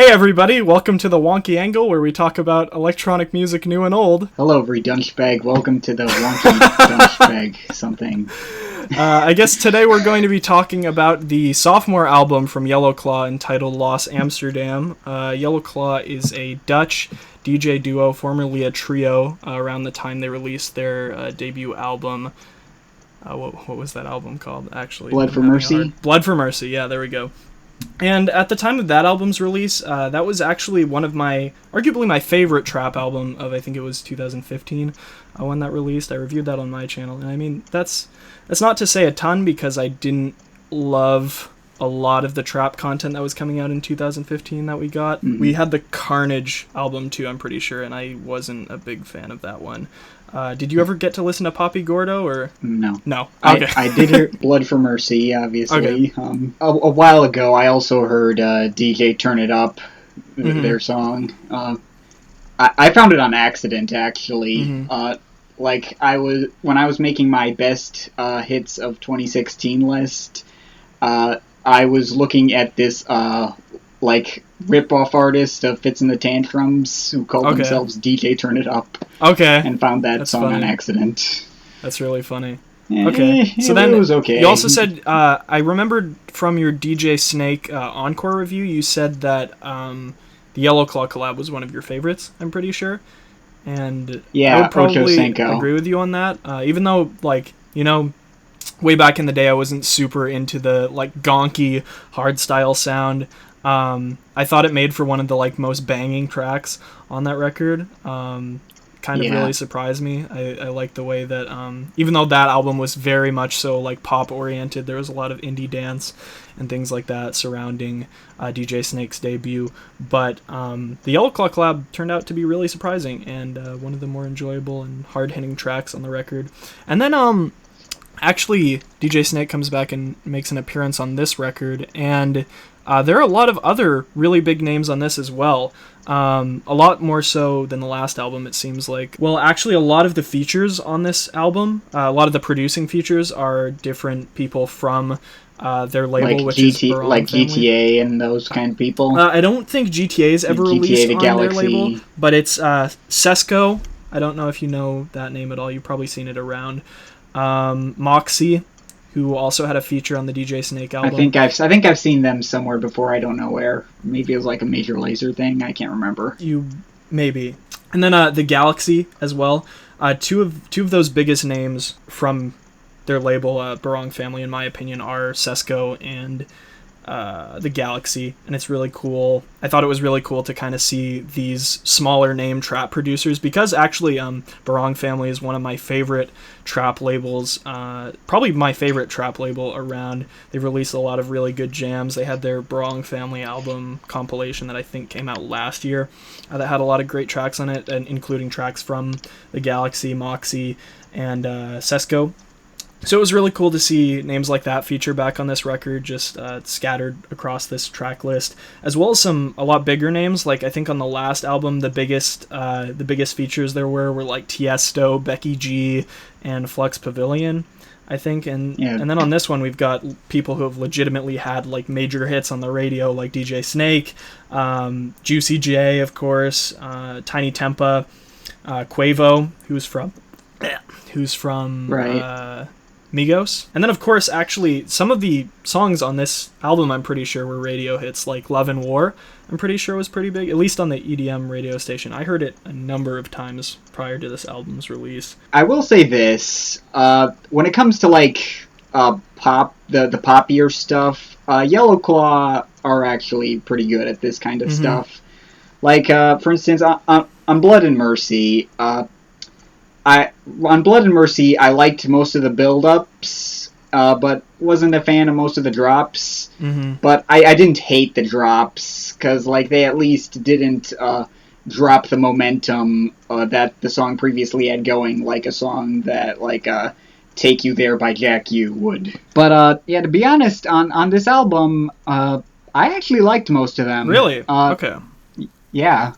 Hey everybody, welcome to the Wonky Angle, where we talk about electronic music new and old. Hello, every douchebag. Welcome to the Wonky douchebag something. I guess today we're going to be talking about the sophomore album from Yellow Claw entitled Los Amsterdam. Yellow Claw is a Dutch DJ duo, formerly a trio, around the time they released their debut album. What was that album called, actually? Blood for Mercy? Blood for Mercy, yeah, there we go. And at the time of that album's release, that was actually one of arguably my favorite trap album of, I think it was 2015, when that released. I reviewed that on my channel, and I mean, that's not to say a ton, because I didn't love a lot of the trap content that was coming out in 2015 that we got. Mm-hmm. We had the Carnage album too, I'm pretty sure, and I wasn't a big fan of that one. Did you ever get to listen to Poppy Gordo, or? No. No. Okay. I did hear Blood for Mercy, obviously. Okay. A while ago, I also heard DJ Turn It Up, their song. I found it on accident, actually. Mm-hmm. When I was making my best hits of 2016 list, I was looking at this rip-off artist of Fits and the Tantrums who called themselves DJ Turn It Up. Okay. And found that That's song funny. on accident. That's really funny. Okay. So then it was okay. You also said, I remembered from your DJ Snake Encore review, you said that the Yellow Claw collab was one of your favorites, I'm pretty sure. And yeah, I would probably Ocho agree with you on that. Even though, way back in the day, I wasn't super into the, gonky, hardstyle sound. I thought it made for one of the, most banging tracks on that record. Really surprised me. I like the way that, even though that album was very much so, pop-oriented, there was a lot of indie dance and things like that surrounding DJ Snake's debut. But the Yellow Claw collab turned out to be really surprising, and one of the more enjoyable and hard-hitting tracks on the record. And then, actually, DJ Snake comes back and makes an appearance on this record, and there are a lot of other really big names on this as well. A lot more so than the last album, it seems like. Well, actually, a lot of the features on this album, a lot of the producing features are different people from their label, which is Barong Family. GTA and those kind of people. I don't think GTA's ever released on Galaxy. Their label, but it's Sesko. I don't know if you know that name at all. You've probably seen it around. Moxie, who also had a feature on the DJ Snake album. I think I've seen them somewhere before. I don't know where. Maybe it was like a Major Lazer thing. I can't remember. Maybe. And then the Galaxy as well. Two of those biggest names from their label, Barong Family, in my opinion, are Sesko and the Galaxy, and it's really cool. I thought it was really cool to kind of see these smaller name trap producers, because actually Barong Family is one of my favorite trap labels, probably my favorite trap label around. They've released a lot of really good jams. They had their Barong Family album compilation that I think came out last year that had a lot of great tracks on it, and including tracks from the Galaxy, Moxie, and Sesko. So it was really cool to see names like that feature back on this record, just scattered across this track list, as well as a lot bigger names. I think on the last album, the biggest features there were Tiesto, Becky G, and Flux Pavilion, I think. And then on this one, we've got people who have legitimately had major hits on the radio, like DJ Snake, Juicy J, of course, Tiny Tempa, Quavo, who's from right. Migos. And then, of course, actually, some of the songs on this album, I'm pretty sure, were radio hits, like Love and War, I'm pretty sure was pretty big, at least on the EDM radio station. I heard it a number of times prior to this album's release. I will say this, when it comes to, pop, the poppier stuff, Yellow Claw are actually pretty good at this kind of stuff. For instance, on Blood and Mercy, on Blood and Mercy, I liked most of the build-ups, but wasn't a fan of most of the drops. Mm-hmm. But I didn't hate the drops, because they at least didn't drop the momentum that the song previously had going, like a song that Take You There by Jack U would. But to be honest, on this album, I actually liked most of them. Really? Okay. Yeah.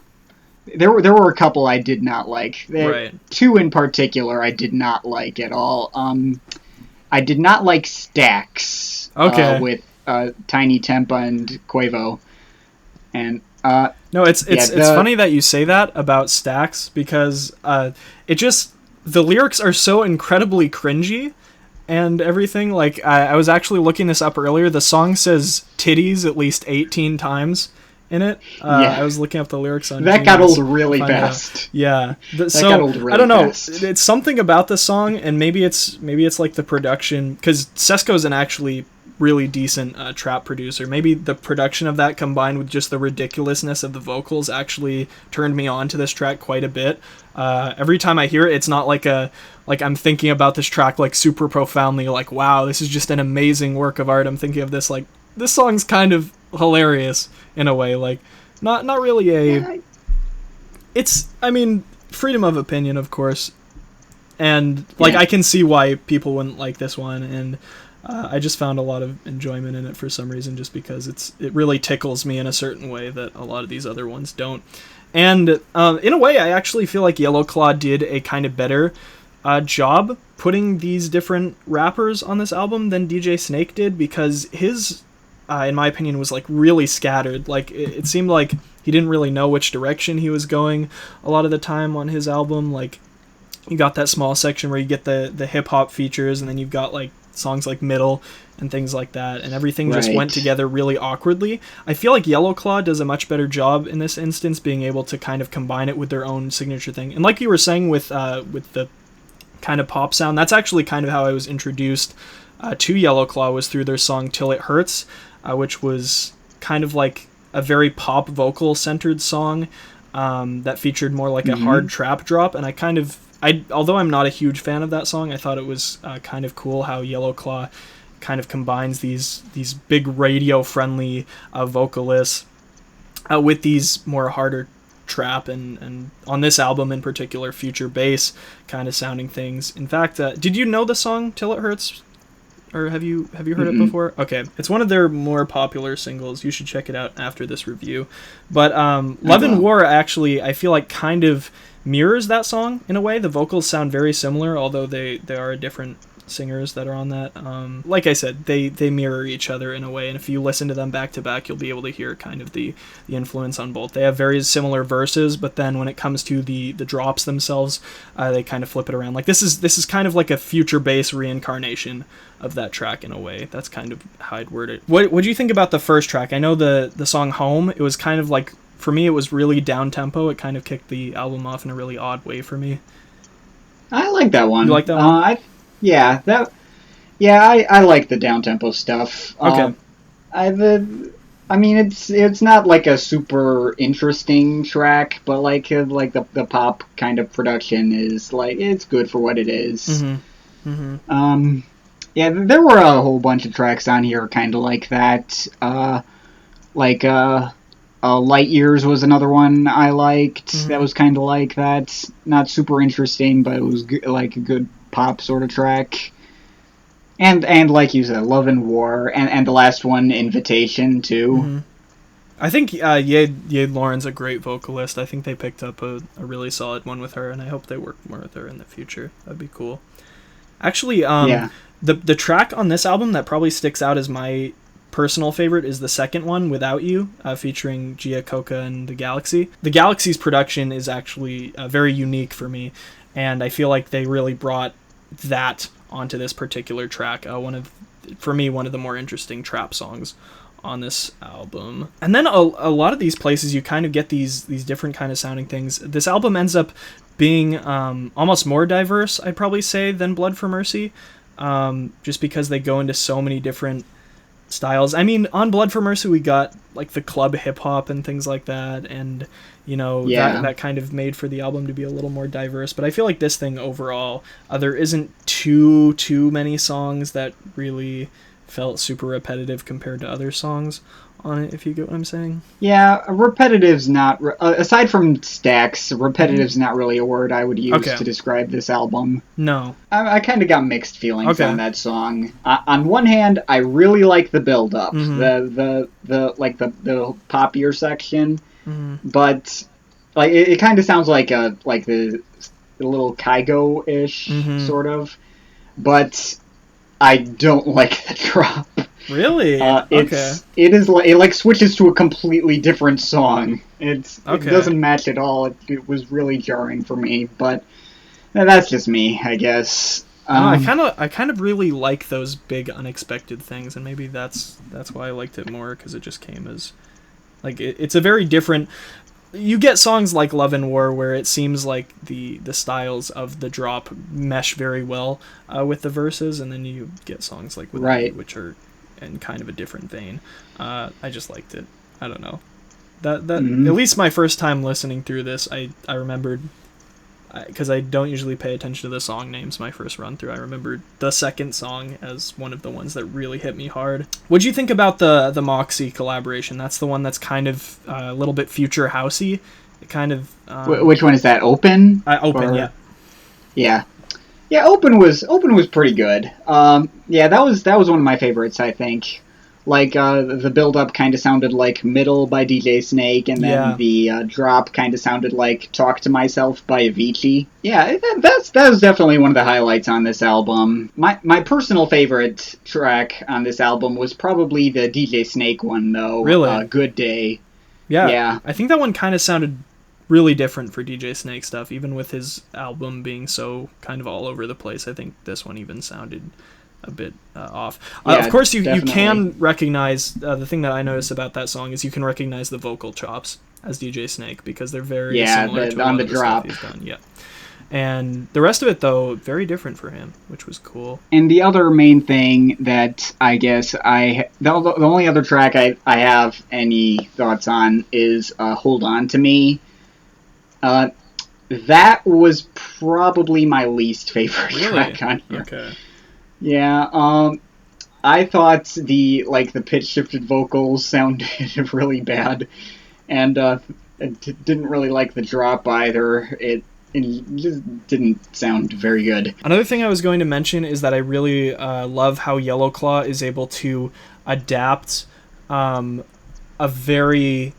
There were a couple I did not like. Right. Two in particular I did not like at all. I did not like Stacks. Okay. With Tiny Tempa and Quavo. And No, it's Yeah, it's funny that you say that about Stax because it just the lyrics are so incredibly cringy and everything. Like I was actually looking this up earlier. The song says titties at least 18 times in it. Yeah. I was looking up the lyrics on That got Genius old really to find fast. Yeah. That So got old really I don't know. fast. It's something about the song, and maybe it's like the production, because Sesko's an actually really decent trap producer. Maybe the production of that combined with just the ridiculousness of the vocals actually turned me on to this track quite a bit. Every time I hear it, it's not like I'm thinking about this track like super profoundly, like, wow, this is just an amazing work of art. I'm thinking of this like, this song's kind of hilarious in a way, like not really a it's, I mean, freedom of opinion, of course, and like I can see why people wouldn't like this one, and I just found a lot of enjoyment in it for some reason, just because it really tickles me in a certain way that a lot of these other ones don't. And in a way, I actually feel like Yellow Claw did a kind of better job putting these different rappers on this album than DJ Snake did, because his, in my opinion, was like really scattered. Like it seemed like he didn't really know which direction he was going a lot of the time on his album. Like you got that small section where you get the hip hop features, and then you've got like songs like Middle and things like that, and everything just went together really awkwardly. I feel like Yellow Claw does a much better job in this instance, being able to kind of combine it with their own signature thing. And like you were saying with the kind of pop sound, that's actually kind of how I was introduced to Yellow Claw, was through their song Till It Hurts, which was kind of like a very pop vocal centered song that featured more like a hard trap drop. And although I'm not a huge fan of that song, I thought it was kind of cool how Yellow Claw kind of combines these big radio friendly vocalists with these more harder trap and on this album in particular, future bass kind of sounding things. In fact, did you know the song Till It Hurts? Or have you heard it before? Okay, it's one of their more popular singles. You should check it out after this review. But Love and War actually, I feel like, kind of mirrors that song in a way. The vocals sound very similar, although they are different singers that are on that. Like I said, they mirror each other in a way, and if you listen to them back to back, you'll be able to hear kind of the influence on both. They have very similar verses, but then when it comes to the drops themselves, they kind of flip it around. Like this is kind of like a future bass reincarnation of that track in a way. That's kind of how I'd word it. What do you think about the first track? I know the song Home, it was kind of like, for me, it was really down tempo. It kind of kicked the album off in a really odd way for me. I like that one. You like that one? I like the down tempo stuff. Okay. I mean, it's not like a super interesting track, but like the pop kind of production is like, it's good for what it is. Yeah, there were a whole bunch of tracks on here kind of like that. Light Years was another one I liked. That was kind of like that. Not super interesting, but it was like a good pop sort of track. And like you said, Love and War, and the last one, Invitation, too. I think Yade Lauren's a great vocalist. I think they picked up a really solid one with her, and I hope they work more with her in the future. That'd be cool. Actually, the track on this album that probably sticks out as my personal favorite is the second one, Without You, featuring Gia Coca and The Galaxy. The Galaxy's production is actually very unique for me, and I feel like they really brought that onto this particular track. For me, one of the more interesting trap songs on this album. And then a lot of these places you kind of get these different kind of sounding things. This album ends up being almost more diverse, I'd probably say, than Blood for Mercy, just because they go into so many different styles. I mean, on Blood for Mercy we got like the club hip hop and things like that, and that kind of made for the album to be a little more diverse. But I feel like this thing overall, there isn't too many songs that really felt super repetitive compared to other songs on it, if you get what I'm saying. Yeah, repetitive's not, aside from Stacks, repetitive's not really a word I would use to describe this album. No. I kind of got mixed feelings on that song. On one hand, I really like the build-up, the poppier section, but like it kind of sounds like the little Kygo-ish sort of, but I don't like the drop. Really? Okay. It like switches to a completely different song. It Okay. doesn't match at all. It was really jarring for me, but that's just me, I guess. I don't know. I kind of really like those big unexpected things, and maybe that's why I liked it more, because it just came as like it's a very different. You get songs like Love and War where it seems like the styles of the drop mesh very well with the verses, and then you get songs like Without You, which are in kind of a different vein. I just liked it. I don't know. That at least my first time listening through this, I remembered, because I don't usually pay attention to the song names my first run through. I remembered the second song as one of the ones that really hit me hard. What'd you think about the Moxie collaboration? That's the one that's kind of a little bit future housey. It kind of which one is that? Open? Open, yeah. Yeah, Open was pretty good. Yeah, that was one of my favorites, I think. Like, the build-up kind of sounded like Middle by DJ Snake, and then the drop kind of sounded like Talk to Myself by Avicii. Yeah, that was definitely one of the highlights on this album. My personal favorite track on this album was probably the DJ Snake one, though. Really? Good Day. Yeah. I think that one kind of sounded really different for DJ Snake stuff, even with his album being so kind of all over the place. I think this one even sounded a bit off. Of course, you can recognize the thing that I noticed about that song is you can recognize the vocal chops as DJ Snake, because they're very similar to on the drop he's done. Yeah, and the rest of it, though, very different for him, which was cool. And the other main thing that I guess the only other track I have any thoughts on is Hold On to Me. That was probably my least favorite track on here. Okay. Yeah, I thought the pitch shifted vocals sounded really bad, and didn't really like the drop either. It just didn't sound very good. Another thing I was going to mention is that I really love how Yellow Claw is able to adapt a very...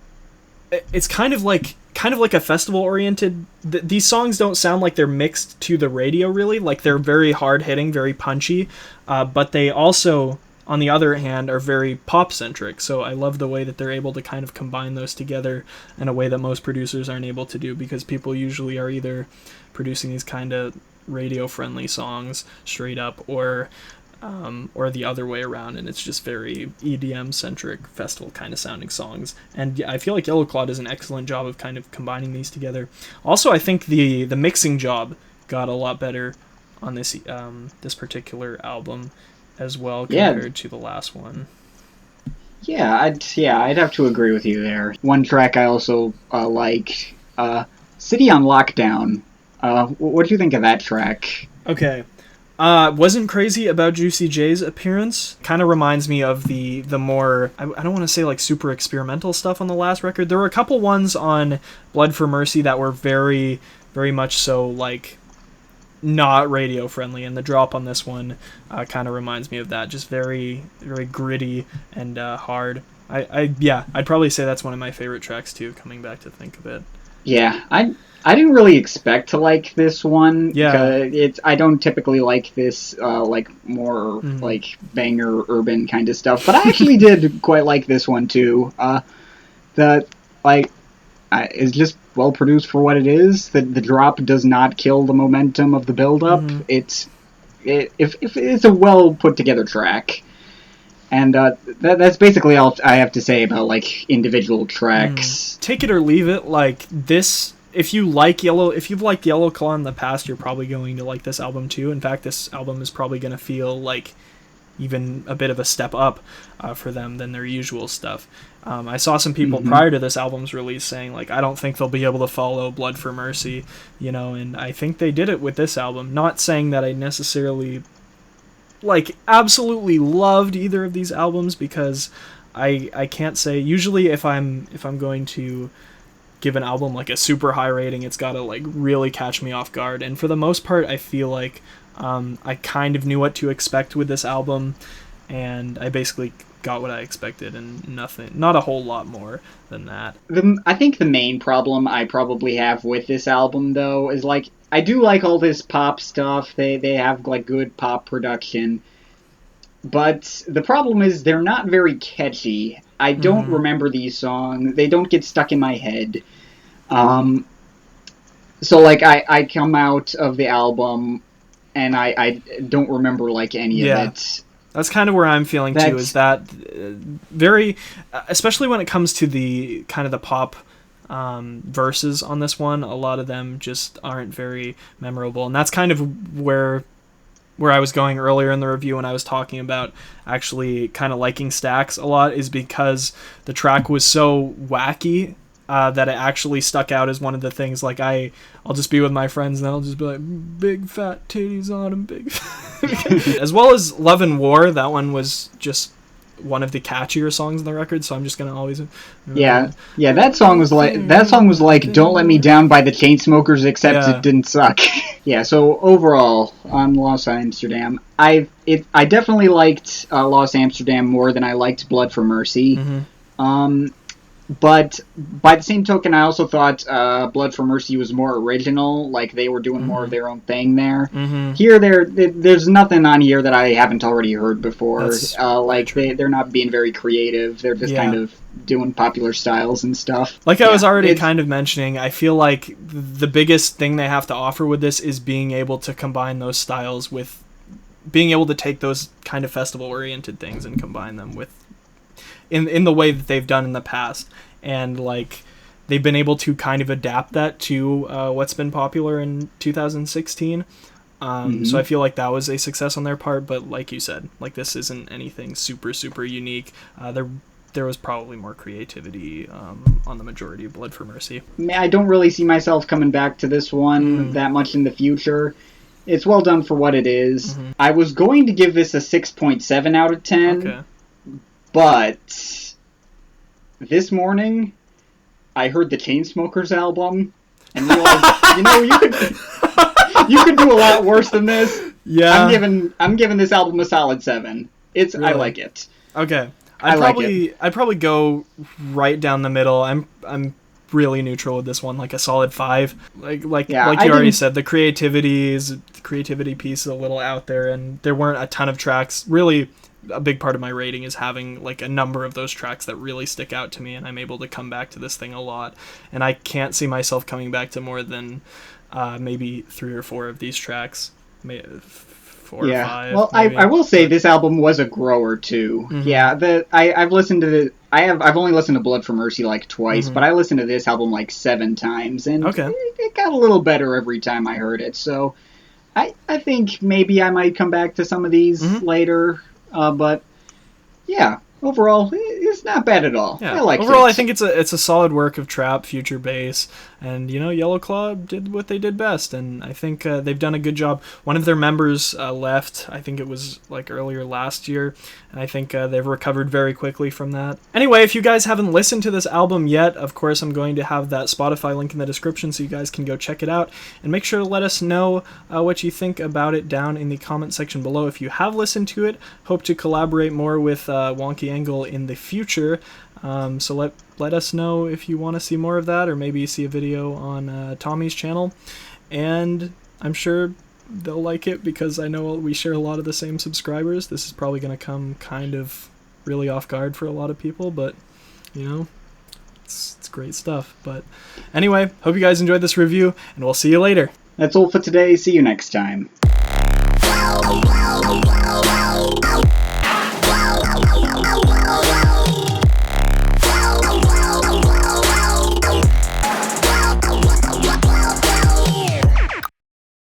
It's kind of like a festival oriented. These songs don't sound like they're mixed to the radio, really. Like, they're very hard hitting, very punchy, but they also, on the other hand, are very pop centric. So I love the way that they're able to kind of combine those together in a way that most producers aren't able to do, because people usually are either producing these kind of radio friendly songs straight up, or the other way around, and it's just very EDM centric, festival kind of sounding songs. And I feel like Yellow Claw does an excellent job of kind of combining these together. Also, I think the mixing job got a lot better on this this particular album as well, compared to the last one. Yeah, I'd have to agree with you there. One track I also liked, City on Lockdown. What do you think of that track? Okay. Wasn't crazy about Juicy J's appearance. Kind of reminds me of the more, I don't want to say like super experimental stuff on the last record. There were a couple ones on Blood for Mercy that were very, very much so like not radio friendly, and the drop on this one kind of reminds me of that. Just very, very gritty and hard. I'd probably say that's one of my favorite tracks too, coming back to think of it. Yeah, I didn't really expect to like this one. Yeah. I don't typically like this more like banger urban kind of stuff, but I actually did quite like this one too. It's just well produced for what it is. The drop does not kill the momentum of the build up. It's a well put together track. And that's basically all I have to say about like individual tracks. Take it or leave it. Like this, if you've liked Yellow Claw in the past, you're probably going to like this album too. In fact, this album is probably going to feel like even a bit of a step up for them than their usual stuff. I saw some people prior to this album's release saying like, I don't think they'll be able to follow Blood for Mercy, and I think they did it with this album. Not saying that I necessarily like absolutely loved either of these albums, because I can't say. Usually if I'm going to give an album like a super high rating, it's got to like really catch me off guard, and for the most part I feel like I kind of knew what to expect with this album, and I basically got what I expected, and not a whole lot more than that. I think the main problem I probably have with this album though is like, I do like all this pop stuff. They have like good pop production. But the problem is they're not very catchy. I don't remember these songs. They don't get stuck in my head. So like I come out of the album and I don't remember like any of it. That's kind of where I'm feeling too, is that very, especially when it comes to the kind of the pop verses on this one, a lot of them just aren't very memorable. And that's kind of where I was going earlier in the review when I was talking about actually kind of liking Stacks a lot, is because the track was so wacky that it actually stuck out as one of the things. Like I'll just be with my friends and I'll just be like, big fat titties on them, big. As well as Love and War, that one was just one of the catchier songs on the record, so I'm just gonna always that song was like Don't Let Me Down by the Chainsmokers, except it didn't suck. So overall on Lost Amsterdam, I definitely liked Lost Amsterdam more than I liked Blood for Mercy. But by the same token, I also thought Blood for Mercy was more original. Like, they were doing more of their own thing there. Here, there's nothing on here that I haven't already heard before. They're not being very creative. They're just kind of doing popular styles and stuff. Like I was already kind of mentioning, I feel like the biggest thing they have to offer with this is being able to combine those styles with being able to take those kind of festival-oriented things and combine them with in the way that they've done in the past, and like they've been able to kind of adapt that to what's been popular in 2016. So I feel like that was a success on their part, but like you said, like this isn't anything super unique. There was probably more creativity on the majority of Blood for Mercy. I don't really see myself coming back to this one that much in the future. It's well done for what it is. I was going to give this a 6.7 out of 10. Okay. But this morning, I heard the Chainsmokers album and realized, you could do a lot worse than this. Yeah, I'm giving this album a solid 7. Really? I like it. Okay, I'd probably go right down the middle. I'm really neutral with this one, like a solid 5. Like you already said, the creativity piece is a little out there, and there weren't a ton of tracks really. A big part of my rating is having like a number of those tracks that really stick out to me, and I'm able to come back to this thing a lot, and I can't see myself coming back to more than maybe 3 or 4 of these tracks, 4 or 5. Well, I will say this album was a grower too. I've listened to I've only listened to Blood for Mercy like twice, but I listened to this album like 7 times, and it got a little better every time I heard it. So I think maybe I might come back to some of these later. But yeah, overall, it's not bad at all. Yeah. I like it. Overall, I think it's a solid work of trap, future bass, and Yellow Claw did what they did best, and I think they've done a good job. One of their members left, I think it was like earlier last year, and I think they've recovered very quickly from that. Anyway, if you guys haven't listened to this album yet, of course, I'm going to have that Spotify link in the description so you guys can go check it out, and make sure to let us know what you think about it down in the comment section below. If you have listened to it, hope to collaborate more with Wonky Angle in the future. So let us know if you want to see more of that, or maybe see a video on Tommy's channel, and I'm sure they'll like it because I know we share a lot of the same subscribers. This is probably going to come kind of really off guard for a lot of people, but it's great stuff. But anyway, hope you guys enjoyed this review, and we'll see you later. That's all for today. See you next time.